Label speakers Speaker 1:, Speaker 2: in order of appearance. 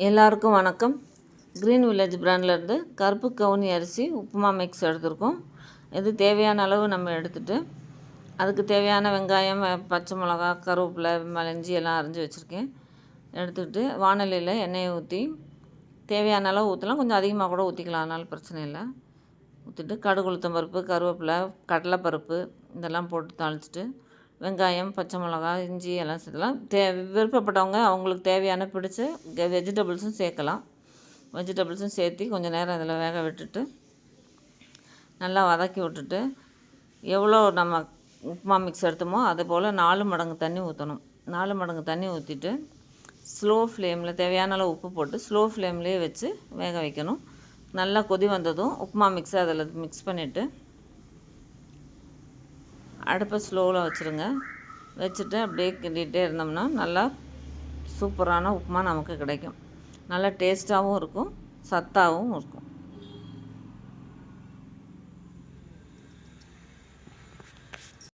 Speaker 1: எல்லாருக்கும் வணக்கம். Green village பிராண்ட்லேருந்து கருப்பு கவுனி அரிசி உப்புமா மிக்ஸ் எடுத்திருக்கோம். இது தேவையான அளவு நம்ம எடுத்துகிட்டு அதுக்கு தேவையான வெங்காயம், பச்சை மிளகா, கருவேப்பிலை, மலஞ்சி எல்லாம் அரிஞ்சு வச்சுருக்கேன். எடுத்துக்கிட்டு வாணலியில் எண்ணெயை ஊற்றி தேவையான அளவு ஊற்றலாம், கொஞ்சம் அதிகமாக கூட ஊற்றிக்கலாம், அதனால் பிரச்சனை இல்லை. ஊற்றிட்டு கடுகு, உளுத்தம் பருப்பு, கருவேப்பிலை, கடலைப்பருப்பு இதெல்லாம் போட்டு தாளிச்சிட்டு வெங்காயம், பச்சை மிளகா, இஞ்சி எல்லாம் சேர்த்துலாம். விருப்பப்பட்டவங்க அவங்களுக்கு தேவையான பிடிச்ச வெஜிடபிள்ஸும் சேர்க்கலாம். வெஜிடபிள்ஸும் சேர்த்து கொஞ்சம் நேரம் அதில் வேக விட்டுட்டு நல்லா வதக்கி விட்டுட்டு எவ்வளோ நம்ம உப்புமா மிக்ஸ் எடுத்தோமோ அது போல் 4 மடங்கு தண்ணி ஊற்றணும். 4 மடங்கு தண்ணி ஊற்றிட்டு ஸ்லோ ஃப்ளேமில் தேவையான அளவு உப்பு போட்டு ஸ்லோ ஃப்ளேம்லேயே வச்சு வேக வைக்கணும். நல்லா கொதி வந்ததும் உப்புமா மிக்ஸை அதில் மிக்ஸ் பண்ணிவிட்டு அடுப்பை ஸ்லோவில் வச்சுருங்க. வச்சுட்டு அப்படியே கிண்டிகிட்டே இருந்தோம்னா நல்லா சூப்பரான உப்புமா நமக்கு கிடைக்கும். நல்லா டேஸ்ட்டாகவும் இருக்கும், சத்தாகவும் இருக்கும்.